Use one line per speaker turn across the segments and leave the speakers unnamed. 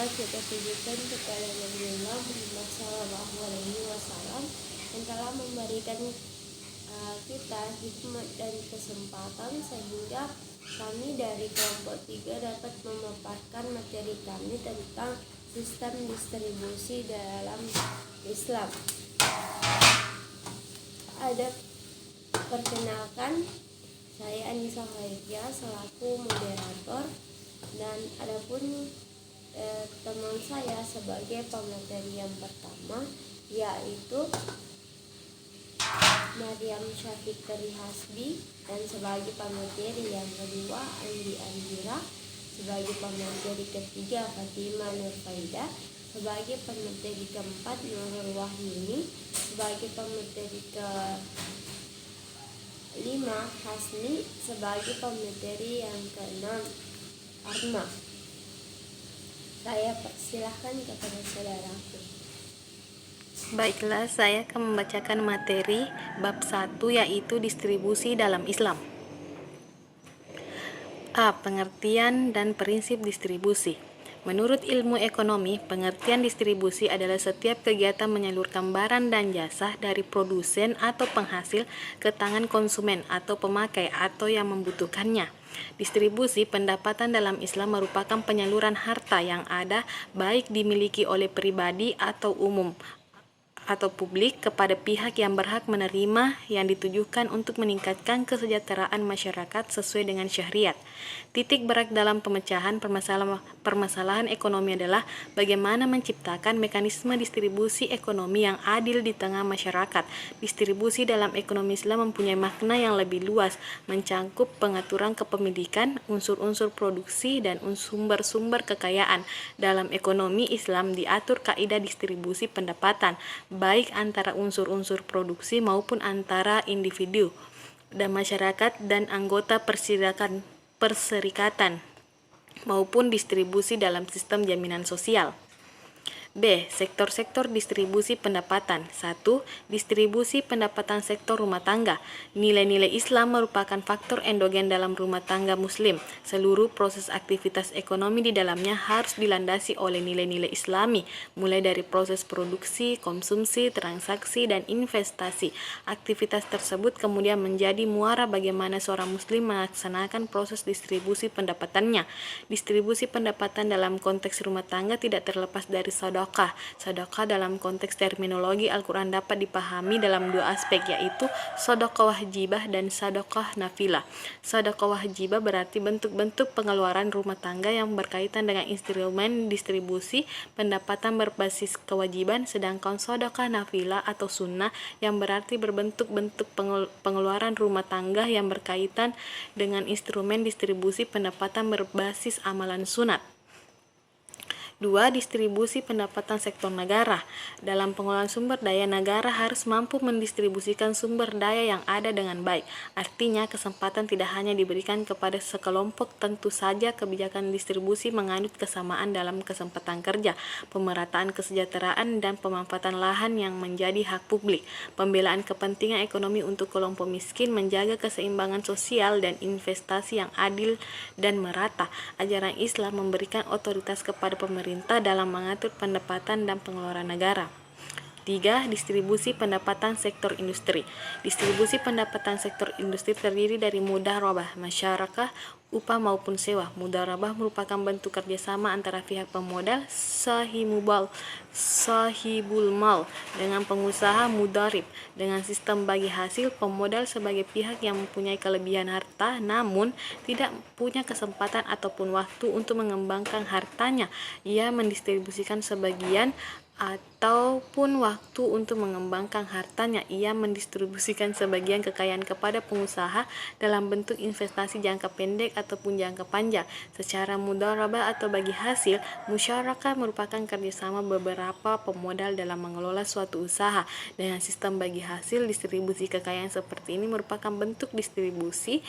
kita tujukan kepada Nabiullah Muhammad Sallallahu Alaihi Wasallam yang telah memberikan kita hikmat dan kesempatan sehingga kami dari kelompok 3 dapat memaparkan materi kami tentang sistem distribusi dalam Islam. Perkenalkan, saya Anissa Khairia selaku moderator, dan adapun teman saya sebagai pemateri yang pertama yaitu Maryam Syafikri Hasbi, dan sebagai pemateri yang kedua Andi Andira, sebagai pemateri ketiga Fatimah Nurfaida, sebagai pemateri keempat Nurul Wahyuni, sebagai pemateri ke-5 Hasni, sebagai pemateri yang ke-6 Arma. Saya persilahkan kepada saudaraku.
Baiklah, saya akan membacakan materi bab 1 yaitu distribusi dalam Islam. A. Pengertian dan prinsip distribusi. Menurut ilmu ekonomi, pengertian distribusi adalah setiap kegiatan menyalurkan barang dan jasa dari produsen atau penghasil ke tangan konsumen atau pemakai atau yang membutuhkannya. Distribusi pendapatan dalam Islam merupakan penyaluran harta yang ada baik dimiliki oleh pribadi atau umum atau publik kepada pihak yang berhak menerima, yang ditujukan untuk meningkatkan kesejahteraan masyarakat sesuai dengan syariat. Titik berat dalam pemecahan permasalahan ekonomi adalah bagaimana menciptakan mekanisme distribusi ekonomi yang adil di tengah masyarakat. Distribusi dalam ekonomi Islam mempunyai makna yang lebih luas, mencangkup pengaturan kepemilikan, unsur-unsur produksi, dan sumber-sumber kekayaan. Dalam ekonomi Islam diatur kaidah distribusi pendapatan, baik antara unsur-unsur produksi maupun antara individu dan masyarakat dan anggota perserikatan, maupun distribusi dalam sistem jaminan sosial. B. Sektor-sektor distribusi pendapatan. 1. Distribusi pendapatan sektor rumah tangga. Nilai-nilai Islam merupakan faktor endogen dalam rumah tangga muslim. Seluruh proses aktivitas ekonomi di dalamnya harus dilandasi oleh nilai-nilai Islami, mulai dari proses produksi, konsumsi, transaksi, dan investasi. Aktivitas tersebut kemudian menjadi muara bagaimana seorang muslim melaksanakan proses distribusi pendapatannya. Distribusi pendapatan dalam konteks rumah tangga tidak terlepas dari sedekah. Sedekah dalam konteks terminologi Al-Quran dapat dipahami dalam dua aspek, yaitu sedekah wajibah dan sedekah nafilah. Sedekah wajibah berarti bentuk-bentuk pengeluaran rumah tangga yang berkaitan dengan instrumen distribusi pendapatan berbasis kewajiban, sedangkan sedekah nafilah atau sunnah yang berarti berbentuk-bentuk pengeluaran rumah tangga yang berkaitan dengan instrumen distribusi pendapatan berbasis amalan sunat. 2. Distribusi pendapatan sektor negara. Dalam pengelolaan sumber daya, negara harus mampu mendistribusikan sumber daya yang ada dengan baik. Artinya, kesempatan tidak hanya diberikan kepada sekelompok, tentu saja kebijakan distribusi menganut kesamaan dalam kesempatan kerja, pemerataan kesejahteraan, dan pemanfaatan lahan yang menjadi hak publik. Pembelaan kepentingan ekonomi untuk kelompok miskin, menjaga keseimbangan sosial, dan investasi yang adil dan merata. Ajaran Islam memberikan otoritas kepada pemerintah dalam mengatur pendapatan dan pengeluaran negara. 3. Distribusi pendapatan sektor industri. Distribusi pendapatan sektor industri terdiri dari mudharabah masyarakat, upah maupun sewa. Mudharabah merupakan bentuk kerjasama antara pihak pemodal sahibul mal dengan pengusaha mudharib. Dengan sistem bagi hasil, pemodal sebagai pihak yang mempunyai kelebihan harta namun tidak punya kesempatan ataupun waktu untuk mengembangkan hartanya. Ia mendistribusikan sebagian ataupun waktu untuk mengembangkan hartanya. Ia mendistribusikan sebagian kekayaan kepada pengusaha dalam bentuk investasi jangka pendek ataupun jangka panjang. Secara mudharabah atau bagi hasil, musyarakah merupakan kerjasama beberapa pemodal dalam mengelola suatu usaha. Dengan sistem bagi hasil, distribusi kekayaan seperti ini merupakan bentuk distribusi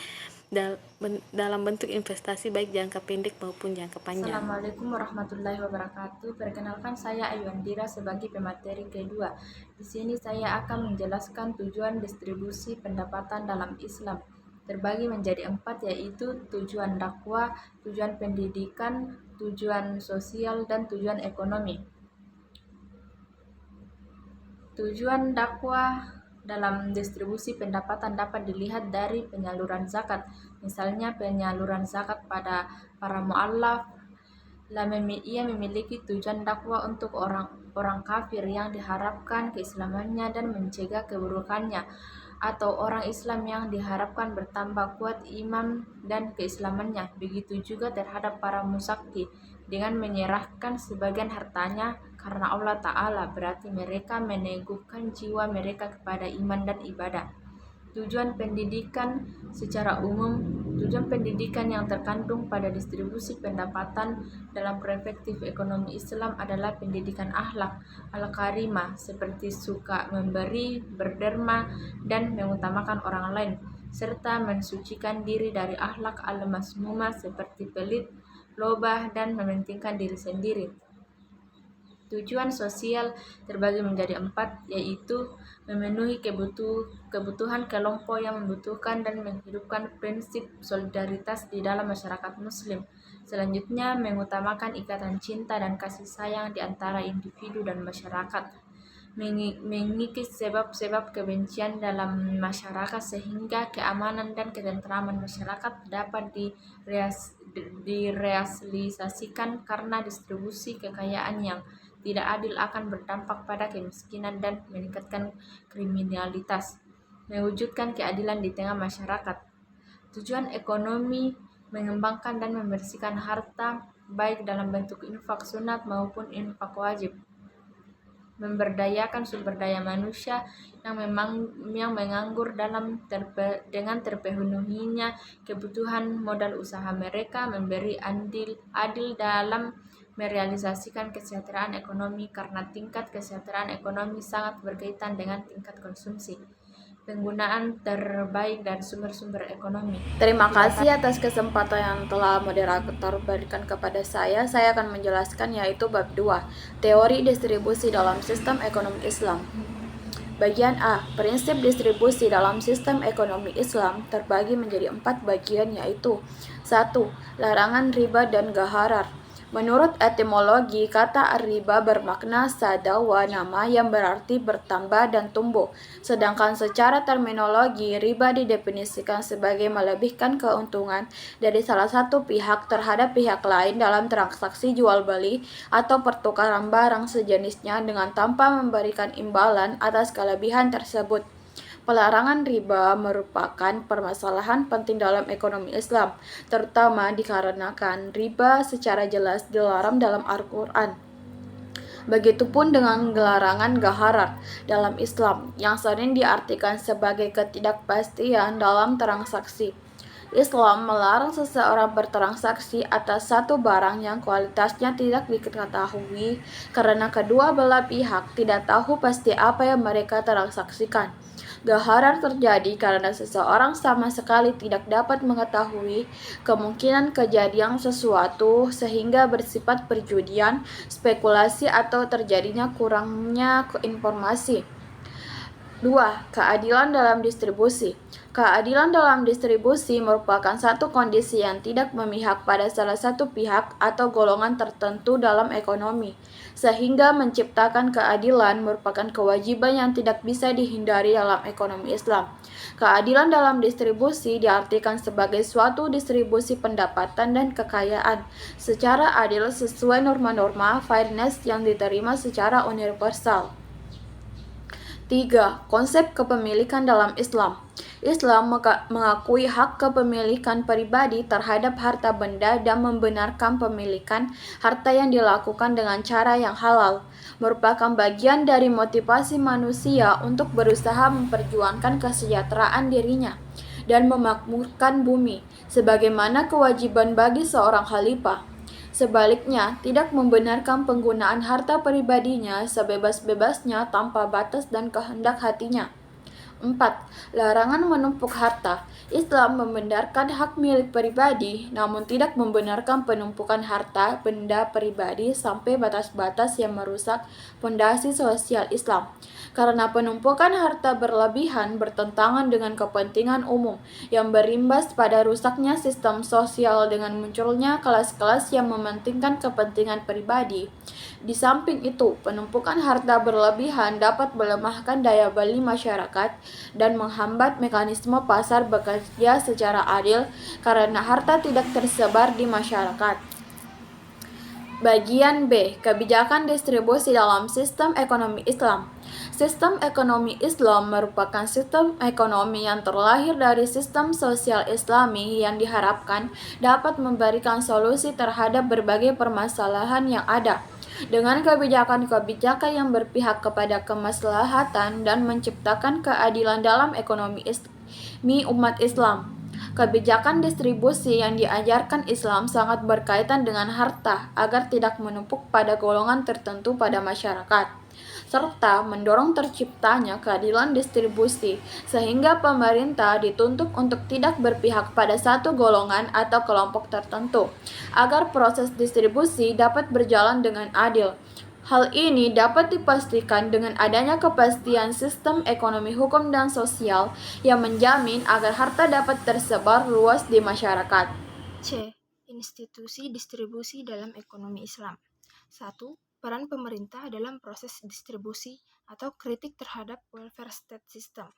dalam bentuk investasi baik jangka pendek maupun jangka panjang.
Assalamualaikum warahmatullahi wabarakatuh. Perkenalkan, saya Ayu Andira sebagai pemateri kedua. Di sini saya akan menjelaskan tujuan distribusi pendapatan dalam Islam. Terbagi menjadi 4, yaitu tujuan dakwah, tujuan pendidikan, tujuan sosial, dan tujuan ekonomi. Tujuan dakwah dalam distribusi pendapatan dapat dilihat dari penyaluran zakat. Misalnya penyaluran zakat pada para mu'allaf, ia memiliki tujuan dakwah untuk orang kafir yang diharapkan keislamannya dan mencegah keburukannya, atau orang Islam yang diharapkan bertambah kuat iman dan keislamannya. Begitu juga terhadap para musaki dengan menyerahkan sebagian hartanya karena Allah Ta'ala, berarti mereka meneguhkan jiwa mereka kepada iman dan ibadah. Tujuan pendidikan secara umum. Tujuan pendidikan yang terkandung pada distribusi pendapatan dalam perspektif ekonomi Islam adalah pendidikan akhlak al-karimah, seperti suka memberi, berderma, dan mengutamakan orang lain, serta mensucikan diri dari akhlak al-masmumah seperti pelit, lobah, dan mementingkan diri sendiri. Tujuan sosial terbagi menjadi 4, yaitu memenuhi kebutuhan kelompok yang membutuhkan dan menghidupkan prinsip solidaritas di dalam masyarakat muslim. Selanjutnya, mengutamakan ikatan cinta dan kasih sayang di antara individu dan masyarakat. Mengikis sebab-sebab kebencian dalam masyarakat sehingga keamanan dan ketentraman masyarakat dapat direalisasikan, karena distribusi kekayaan yang tidak adil akan berdampak pada kemiskinan dan meningkatkan kriminalitas. Mewujudkan keadilan di tengah masyarakat. Tujuan ekonomi, mengembangkan dan membersihkan harta, baik dalam bentuk infak sunat maupun infak wajib. Memberdayakan sumber daya manusia yang menganggur dengan terpenuhinya kebutuhan modal usaha mereka. Memberi adil dalam merealisasikan kesejahteraan ekonomi, karena tingkat kesejahteraan ekonomi sangat berkaitan dengan tingkat konsumsi. Penggunaan terbaik dari sumber-sumber ekonomi.
Terima kasih atas kesempatan yang telah moderator berikan kepada saya. Saya akan menjelaskan yaitu bab 2, teori distribusi dalam sistem ekonomi Islam. Bagian A, prinsip distribusi dalam sistem ekonomi Islam terbagi menjadi 4 bagian, yaitu 1. Larangan riba dan gharar. Menurut etimologi, kata riba bermakna sadawa, nama yang berarti bertambah dan tumbuh. Sedangkan secara terminologi, riba didefinisikan sebagai melebihkan keuntungan dari salah satu pihak terhadap pihak lain dalam transaksi jual beli atau pertukaran barang sejenisnya dengan tanpa memberikan imbalan atas kelebihan tersebut. Pelarangan riba merupakan permasalahan penting dalam ekonomi Islam, terutama dikarenakan riba secara jelas dilarang dalam Al-Quran. Begitupun dengan larangan gharar dalam Islam, yang sering diartikan sebagai ketidakpastian dalam transaksi. Islam melarang seseorang bertransaksi atas satu barang yang kualitasnya tidak diketahui, karena kedua belah pihak tidak tahu pasti apa yang mereka transaksikan. Gharar terjadi karena seseorang sama sekali tidak dapat mengetahui kemungkinan kejadian sesuatu, sehingga bersifat perjudian, spekulasi, atau terjadinya kurangnya informasi. 2. Keadilan dalam distribusi. Keadilan dalam distribusi merupakan satu kondisi yang tidak memihak pada salah satu pihak atau golongan tertentu dalam ekonomi, sehingga menciptakan keadilan merupakan kewajiban yang tidak bisa dihindari dalam ekonomi Islam. Keadilan dalam distribusi diartikan sebagai suatu distribusi pendapatan dan kekayaan secara adil sesuai norma-norma fairness yang diterima secara universal. 3. Konsep kepemilikan dalam Islam. Islam mengakui hak kepemilikan pribadi terhadap harta benda dan membenarkan pemilikan harta yang dilakukan dengan cara yang halal, merupakan bagian dari motivasi manusia untuk berusaha memperjuangkan kesejahteraan dirinya dan memakmurkan bumi, sebagaimana kewajiban bagi seorang khalifah. Sebaliknya, tidak membenarkan penggunaan harta pribadinya sebebas-bebasnya tanpa batas dan kehendak hatinya. 4. Larangan menumpuk harta. Islam membenarkan hak milik pribadi, namun tidak membenarkan penumpukan harta benda pribadi sampai batas-batas yang merusak fondasi sosial Islam. Karena penumpukan harta berlebihan bertentangan dengan kepentingan umum yang berimbas pada rusaknya sistem sosial dengan munculnya kelas-kelas yang mementingkan kepentingan pribadi. Di samping itu, penumpukan harta berlebihan dapat melemahkan daya beli masyarakat dan menghambat mekanisme pasar bekerja secara adil karena harta tidak tersebar di masyarakat. Bagian B. Kebijakan distribusi dalam sistem ekonomi Islam. Sistem ekonomi Islam merupakan sistem ekonomi yang terlahir dari sistem sosial Islami yang diharapkan dapat memberikan solusi terhadap berbagai permasalahan yang ada dengan kebijakan-kebijakan yang berpihak kepada kemaslahatan dan menciptakan keadilan dalam ekonomi umat Islam. Kebijakan distribusi yang diajarkan Islam sangat berkaitan dengan harta agar tidak menumpuk pada golongan tertentu pada masyarakat, serta mendorong terciptanya keadilan distribusi sehingga pemerintah dituntut untuk tidak berpihak pada satu golongan atau kelompok tertentu agar proses distribusi dapat berjalan dengan adil. Hal ini dapat dipastikan dengan adanya kepastian sistem ekonomi, hukum, dan sosial yang menjamin agar harta dapat tersebar luas di masyarakat.
C. Institusi distribusi dalam ekonomi Islam. 1. Peran pemerintah dalam proses distribusi atau kritik terhadap welfare state system.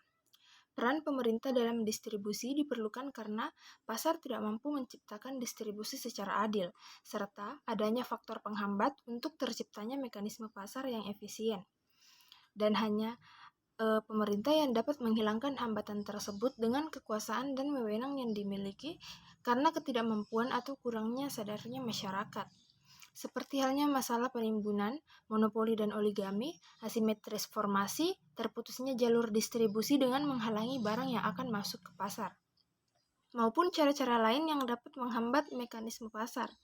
Peran pemerintah dalam distribusi diperlukan karena pasar tidak mampu menciptakan distribusi secara adil, serta adanya faktor penghambat untuk terciptanya mekanisme pasar yang efisien. Dan hanya pemerintah yang dapat menghilangkan hambatan tersebut dengan kekuasaan dan wewenang yang dimiliki karena ketidakmampuan atau kurangnya sadarnya masyarakat. Seperti halnya masalah penimbunan, monopoli dan oligami, asimetris formasi, terputusnya jalur distribusi dengan menghalangi barang yang akan masuk ke pasar, maupun cara-cara lain yang dapat menghambat mekanisme pasar.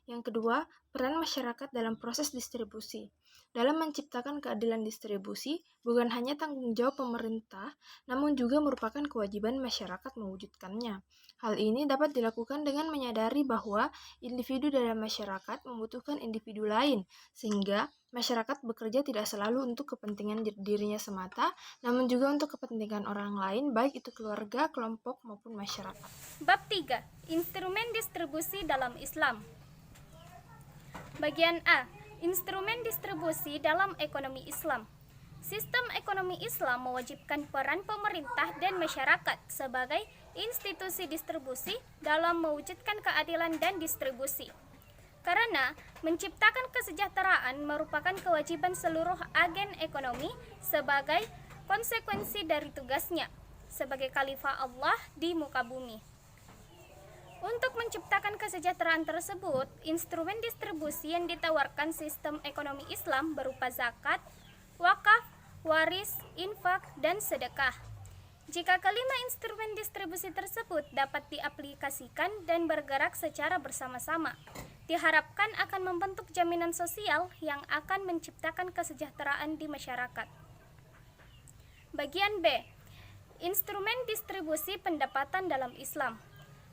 Yang kedua, peran masyarakat dalam proses distribusi. Dalam menciptakan keadilan distribusi, bukan hanya tanggung jawab pemerintah, namun juga merupakan kewajiban masyarakat mewujudkannya. Hal ini dapat dilakukan dengan menyadari bahwa individu dalam masyarakat membutuhkan individu lain, sehingga masyarakat bekerja tidak selalu untuk kepentingan dirinya semata, namun juga untuk kepentingan orang lain, baik itu keluarga, kelompok, maupun masyarakat.
Bab 3. Instrumen distribusi dalam Islam. Bagian A. Instrumen distribusi dalam ekonomi Islam. Sistem ekonomi Islam mewajibkan peran pemerintah dan masyarakat sebagai institusi distribusi dalam mewujudkan keadilan dan distribusi. Karena menciptakan kesejahteraan merupakan kewajiban seluruh agen ekonomi sebagai konsekuensi dari tugasnya sebagai khalifah Allah di muka bumi. Untuk menciptakan kesejahteraan tersebut, instrumen distribusi yang ditawarkan sistem ekonomi Islam berupa zakat, wakaf, waris, infak, dan sedekah. Jika kelima instrumen distribusi tersebut dapat diaplikasikan dan bergerak secara bersama-sama, diharapkan akan membentuk jaminan sosial yang akan menciptakan kesejahteraan di masyarakat. Bagian B. Instrumen distribusi pendapatan dalam Islam.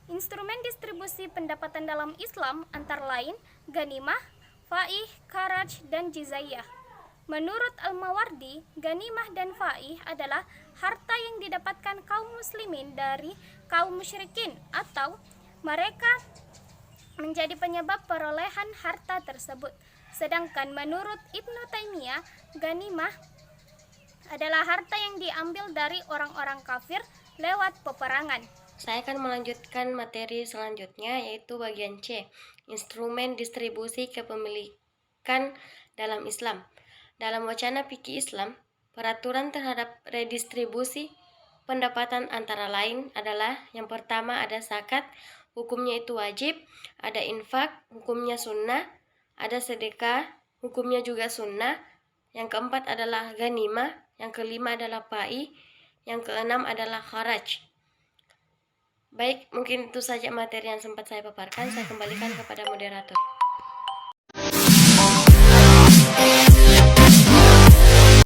Instrumen distribusi pendapatan dalam Islam antara lain ganimah, faih, kharaj, dan jizyah. Menurut Al-Mawardi, ganimah dan faih adalah harta yang didapatkan kaum muslimin dari kaum musyrikin atau mereka menjadi penyebab perolehan harta tersebut. Sedangkan menurut Ibnu Taimiyah, ganimah adalah harta yang diambil dari orang-orang kafir lewat peperangan.
Saya akan melanjutkan materi selanjutnya, yaitu bagian C, instrumen distribusi kepemilikan dalam Islam. Dalam wacana fikih Islam, peraturan terhadap redistribusi pendapatan antara lain adalah yang pertama ada zakat, hukumnya itu wajib, ada infak, hukumnya sunnah, ada sedekah, hukumnya juga sunnah, yang keempat adalah ganimah, yang kelima adalah faih, yang keenam adalah kharaj. Baik, mungkin itu saja materi yang sempat saya paparkan. Saya kembalikan kepada moderator.